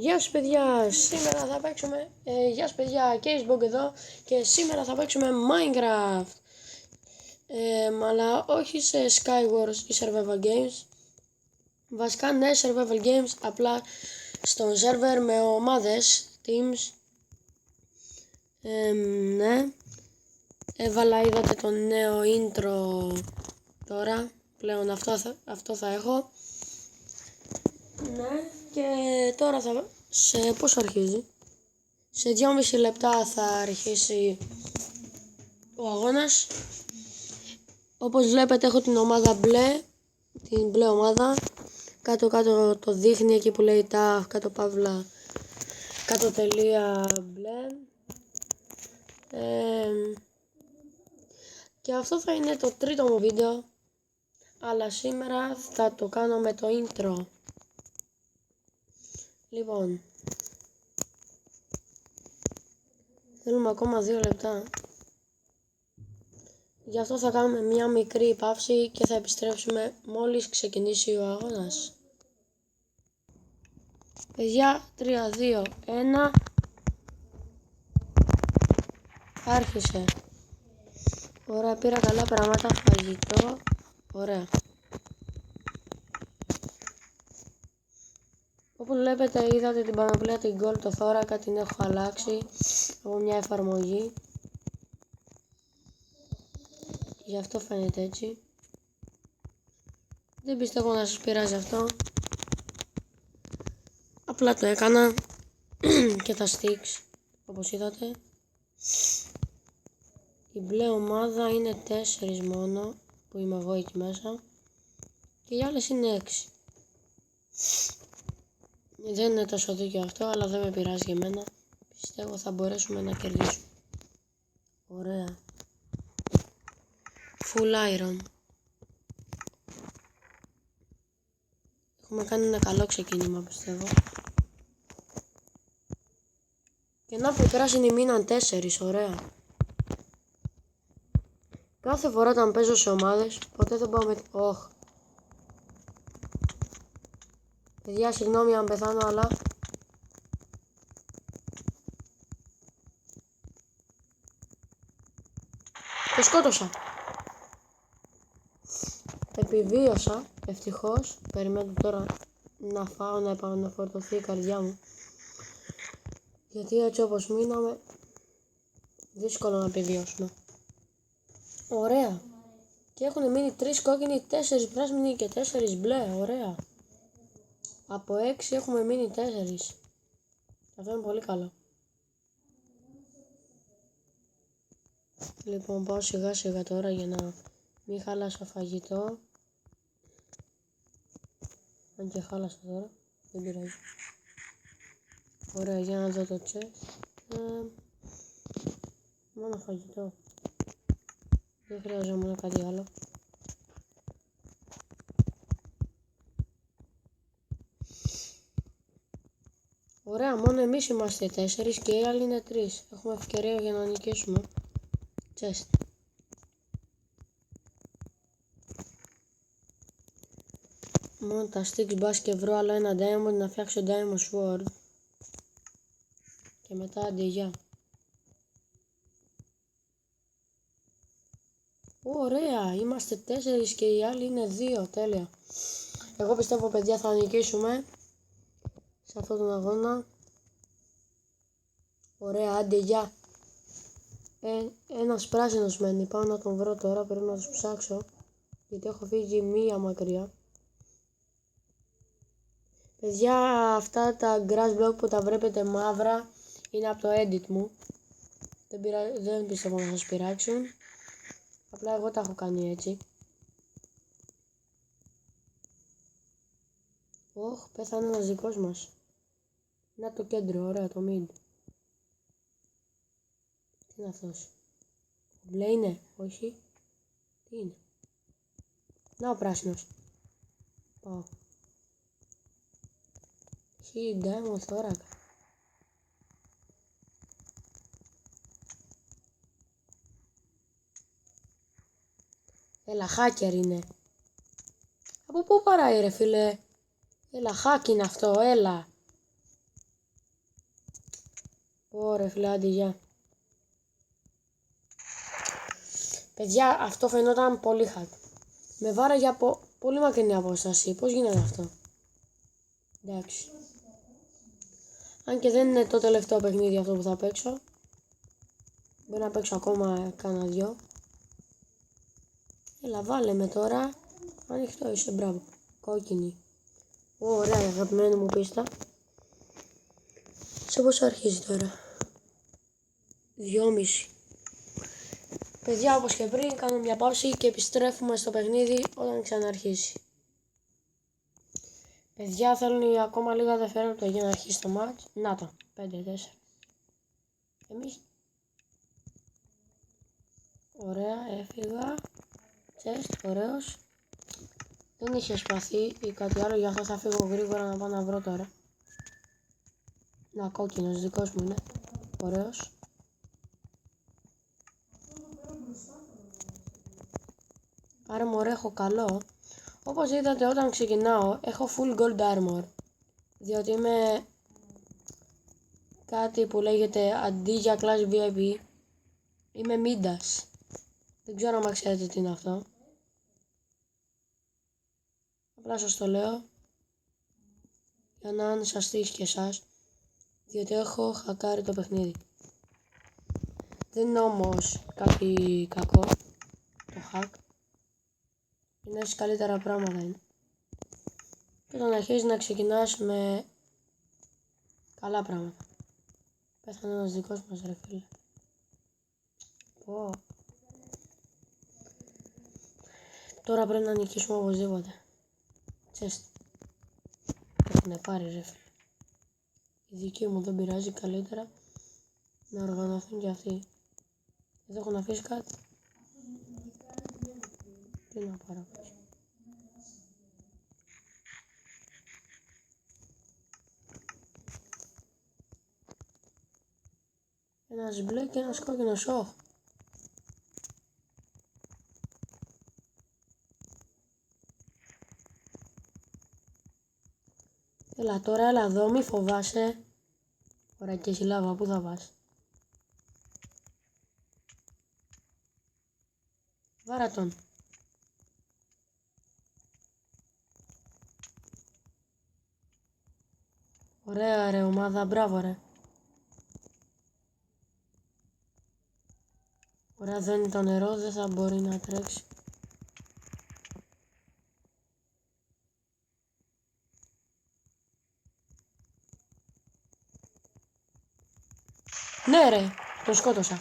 Γεια σου παιδιά, σήμερα θα παίξουμε, γεια σου παιδιά, Casebog εδώ και σήμερα θα παίξουμε Minecraft, αλλά όχι σε Skywars ή Survival Games, βασικά ναι Survival Games, απλά στον server με ομάδες, teams, ναι, έβαλα είδατε το νέο intro τώρα, πλέον αυτό θα έχω. Ναι, και τώρα σε πόσο αρχίζει? Σε 2,5 λεπτά θα αρχίσει ο αγώνας. Όπως βλέπετε έχω την ομάδα μπλε, την μπλε ομάδα. Κάτω το δείχνει εκεί που λέει τα κάτω παύλα, κάτω τελεία μπλε. Και αυτό θα είναι το τρίτο μου βίντεο, αλλά σήμερα θα το κάνω με το intro. Λοιπόν, θέλουμε ακόμα 2 λεπτά. Γι' αυτό θα κάνουμε μια μικρή παύση και θα επιστρέψουμε μόλις ξεκινήσει ο αγώνας. Παιδιά, 3, 2, 1. Άρχισε. Ωραία, πήρα καλά πράγματα, φαγητό. Ωραία. Όπως βλέπετε είδατε την πανοπλία την Gold, το θώρακα την έχω αλλάξει από μια εφαρμογή. Γι' αυτό φαίνεται έτσι. Δεν πιστεύω να σας πειράζει αυτό. Απλά το έκανα και τα sticks όπως είδατε. Η μπλε ομάδα είναι 4 μόνο που είμαι εγώ εκεί μέσα και οι άλλες είναι 6. Δεν είναι τόσο δίκαιο αυτό, αλλά δεν με πειράζει για μένα. Πιστεύω θα μπορέσουμε να κερδίσουμε. Ωραία. Full iron. Έχουμε κάνει ένα καλό ξεκίνημα πιστεύω. Και να που οι πράσινοι μείναν 4, ωραία. Κάθε φορά όταν παίζω σε ομάδες, ποτέ δεν πάω με... Όχ. Παιδιά, συγγνώμη αν πεθάνω, αλλά... Το σκότωσα. Επιβίωσα, ευτυχώς. Περιμένω τώρα να φάω, να επαναφορτωθεί η καρδιά μου. Γιατί έτσι όπως μείναμε, δύσκολο να επιβιώσουμε. Ωραία. Και έχουν μείνει 3 κόκκινοι, 4 πράσινοι και 4 μπλε. Ωραία. Από 6 έχουμε μείνει 4. Αυτό είναι πολύ καλό. Λοιπόν, πάω σιγά σιγά τώρα για να μην χάλασα φαγητό. Αν και χάλασα τώρα, δεν πειράζει. Ωραία, για να δω το chest. Μόνο φαγητό. Δεν χρειαζόμουν κάτι άλλο. Ωραία, μόνο εμείς είμαστε 4 και οι άλλοι είναι 3. Έχουμε ευκαιρία για να νικήσουμε. Chest. Μόνο τα sticks μπας και βρω άλλο ένα diamond να φτιάξω diamond sword. Και μετά αντιγεια. Ωραία, είμαστε 4 και οι άλλοι είναι 2, τέλεια. Εγώ πιστεύω παιδιά θα νικήσουμε σε αυτόν τον αγώνα. Ωραία, άντε γεια. Ένας πράσινος μένει, πάω να τον βρω τώρα, πρέπει να τους ψάξω. Γιατί έχω φύγει μία μακριά. Παιδιά, αυτά τα grass block που τα βλέπετε μαύρα είναι από το edit μου. Δεν πιστεύω να σας πειράξουν. Απλά εγώ τα έχω κάνει έτσι. Ωχ, πέθανε ένας δικός μας. Να το κέντρο, ωραία, το mid. Τι είναι αυτός? Μπλε είναι, όχι. Τι είναι? Να ο πράσινος. Πάω. Έχει diamond θώρακα. Έλα, hacker είναι. Από πού παράει ρε φίλε? Έλα, hack είναι αυτό, έλα. Ωραία, φίλε, άντε, γεια. Παιδιά, αυτό φαινόταν πολύ hack. Με βάραγε από πολύ μακρινή απόσταση. Πώς γίνεται αυτό? Εντάξει. Αν και δεν είναι το τελευταίο παιχνίδι αυτό που θα παίξω. Μπορεί να παίξω ακόμα κάνα δυο. Έλα, βάλε με τώρα. Ανοιχτό είσαι, μπράβο. Κόκκινη. Ωραία, αγαπημένη μου πίστα. Σε πόσο αρχίζει τώρα? 2,5. Παιδιά, όπως και πριν, κάνω μια παύση και επιστρέφουμε στο παιχνίδι όταν ξαναρχίσει. Παιδιά, θέλουν ακόμα λίγα δευτερόλεπτα για να αρχίσει το μάτς. Να το, 5-4. Εμείς. Ωραία, έφυγα. Τσεστ, ωραίος. Δεν είχε σπαθεί ή κάτι άλλο, γι' αυτό θα φύγω γρήγορα να πάω να βρω τώρα. Να, κόκκινος, δικός μου είναι. Ωραίος. Armor έχω καλό. Όπως είδατε, όταν ξεκινάω έχω full gold armor, διότι είμαι κάτι που λέγεται αντί για class VIP είμαι Midas. Δεν ξέρω αν ξέρετε τι είναι αυτό. Απλά σας το λέω για να αν σας τύχει και εσάς, διότι έχω χακάρει το παιχνίδι. Δεν είναι όμως κάτι κακό το hack. Είναι στις καλύτερα πράγματα είναι. Και όταν αρχίζεις να ξεκινάς με καλά πράγματα. Πέθανε ένας δικός μας, ρε φίλε. Πω. Τώρα πρέπει να νικήσουμε οπωσδήποτε. Τσεστ. Έχουνε πάρει, ρε φίλε. Οι δικοί μου δεν πειράζει, καλύτερα να οργανωθούν κι αυτοί. Δεν έχουν αφήσει κάτι. Τι να πάρω πίσω. Ένας μπλε και ένας κόκκινος, όχ. Έλα τώρα, έλα εδώ, μη φοβάσαι. Ωραία, και εσύ Λάβα, πού θα πας? Βάρα τον. Ωραία ρε ομάδα, μπράβο ρε. Ωραία, δεν είναι το νερό, δεν θα μπορεί να τρέξει. Ναι ρε, τον σκότωσα.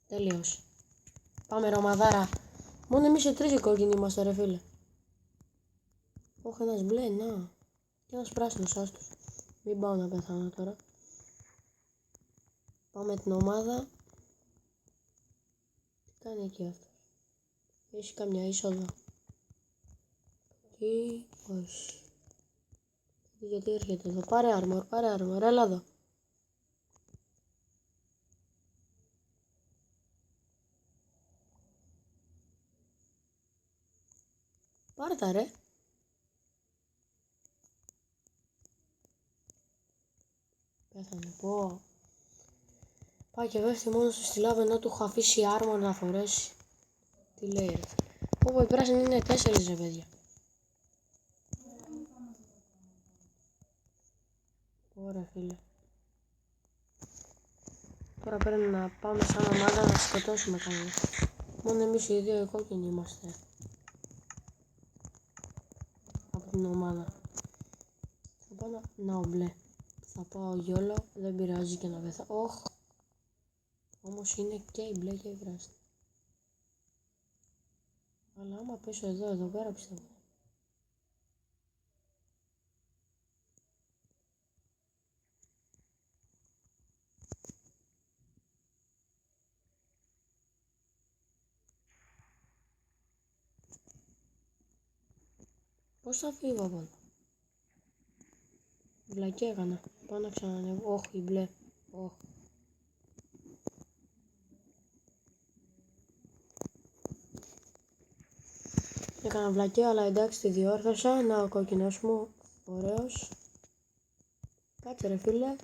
Τελείωσε. Πάμε ρε ομαδάρα. Μόνο εμείς οι τρεις οι κόκκινοι είμαστε ρε φίλε. Όχι, ένας μπλε, να. Και ένας πράσινος, άστος. Μην πάω να πεθάνω τώρα. Πάμε την ομάδα. Τι κάνει εκεί αυτός? Έχει καμιά είσοδο? Τι, όχι. Γιατί έρχεται εδώ? Πάρε armor, έλα εδώ. Πάρε τα ρε. Πέθανε, πω. Πάει και πέφτει μόνος του στη λάβα ενώ του έχω αφήσει armor να φορέσει. Τι λέει ρε. Πω, οι πράσινοι είναι 4 ρε παιδιά. Ωραία φίλε. Τώρα πρέπει να πάμε σαν ομάδα να σκοτώσουμε κανένα. Μόνο εμείς οι δύο οι κόκκινοι είμαστε από την ομάδα. Θα πάω να μπλε. Θα πάω γιόλο, δεν πειράζει και να πέθα. Όχ. Όμως είναι και η μπλε και η πράσινη. Αλλά άμα πέσω εδώ πέρα πιστεύω. Πώς θα φύγω από εδώ? Βλακή έκανα. Πάω να ξανανεύω. Όχι, μπλε. Όχι. Έκανα βλακή, αλλά εντάξει τη διόρθωσα. Να ο κόκκινος μου. Ωραίος. Κάτσε ρε φίλε.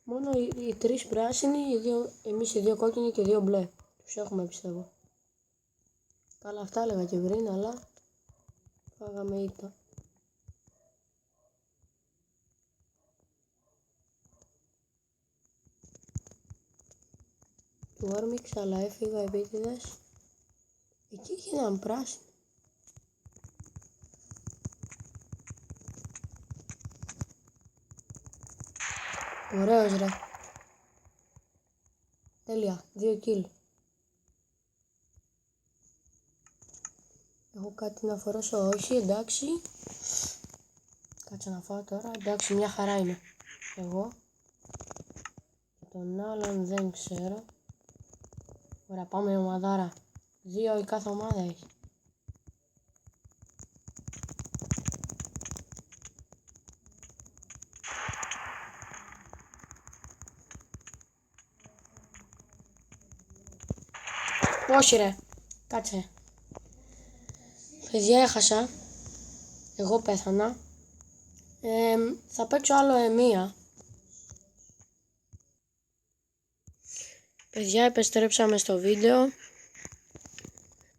Μόνο οι 3 πράσινοι, εμείς οι 2 κόκκινοι και 2 μπλε. Τους έχουμε πιστεύω. Καλά αυτά έλεγα και πριν, αλλά φάγαμε ήττα. Του όρμηξα, αλλά έφυγα επίτηδες. Εκεί γίναν πράσινοι. Ωραίος ρε. Τέλεια, 2 kill. Έχω κάτι να φορέσω, όχι, εντάξει. Κάτσε να φάω τώρα, εντάξει, μια χαρά είναι. Εγώ. Και τον άλλον δεν ξέρω. Ωραία, πάμε ομαδάρα. 2 η κάθε ομάδα έχει. Όχι ρε, κάτσε. Παιδιά έχασα. Εγώ πέθανα. Θα παίξω άλλο μία. Παιδιά, επιστρέψαμε στο βίντεο.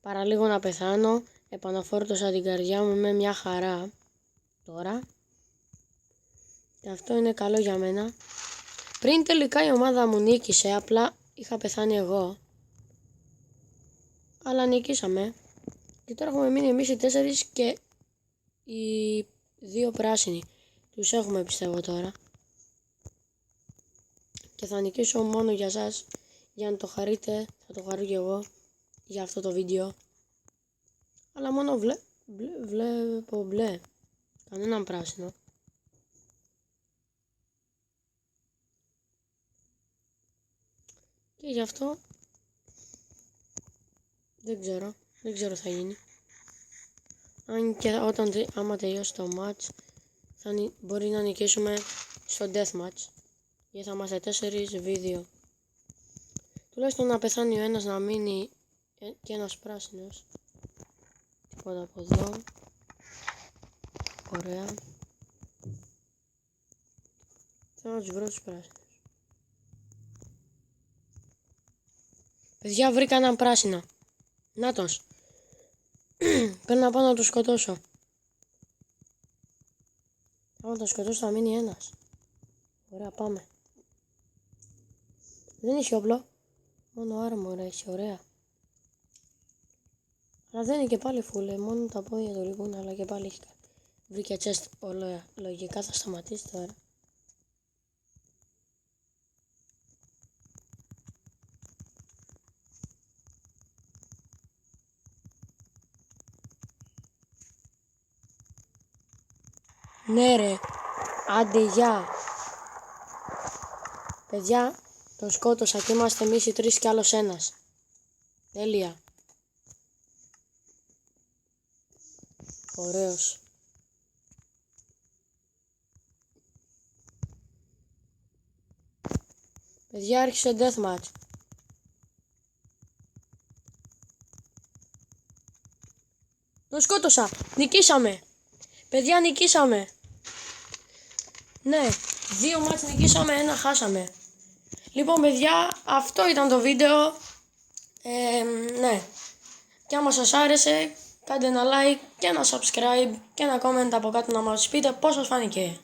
Παραλίγο να πεθάνω. Επαναφόρτωσα την καρδιά μου με μια χαρά. Τώρα. Και αυτό είναι καλό για μένα. Πριν τελικά η ομάδα μου νίκησε. Απλά είχα πεθάνει εγώ. Αλλά νικήσαμε. Και τώρα έχουμε μείνει εμείς οι 4 και οι 2 πράσινοι. Τους έχουμε πιστεύω τώρα. Και θα νικήσω μόνο για σας. Για να το χαρείτε, θα το χαρώ και εγώ για αυτό το βίντεο. Αλλά μόνο βλέπω μπλε. Κανέναν πράσινο. Και γι' αυτό δεν ξέρω θα γίνει. Αν και άμα τελειώσει το match μπορεί να νικήσουμε στο deathmatch. Γιατί θα είμαστε 4 β2. Τουλάχιστον να πεθάνει ο ένας, να μείνει και ένας πράσινος. Τίποτα από εδώ. Ωραία. Θέλω να τους βρω τους πράσινους. Παιδιά, βρήκα έναν πράσινο. Νάτος. Πρέπει να πάω να το σκοτώσω. Άμα το σκοτώσω θα μείνει ένας. Ωραία, πάμε. Δεν έχει όπλο. Μόνο armor έχει, ωραία. Αλλά δεν είναι και πάλι φούλε. Μόνο τα πόδια του λείπουν, αλλά και πάλι έχει. Βρήκε chest. Ωραία. Λογικά θα σταματήσει τώρα. Ναι ρε. Άντε γεια. Παιδιά, τον σκότωσα και είμαστε εμείς οι 3 κι άλλος ένας. Τέλεια. Ωραίος. Παιδιά, άρχισε deathmatch. Τον σκότωσα. Νικήσαμε. Παιδιά, νικήσαμε. Ναι, 2 μάτς νικήσαμε, 1 χάσαμε. Λοιπόν παιδιά, αυτό ήταν το βίντεο. Ναι. Και άμα σας άρεσε, κάντε ένα like και ένα subscribe και ένα comment από κάτω να μας πείτε πώς σας φάνηκε.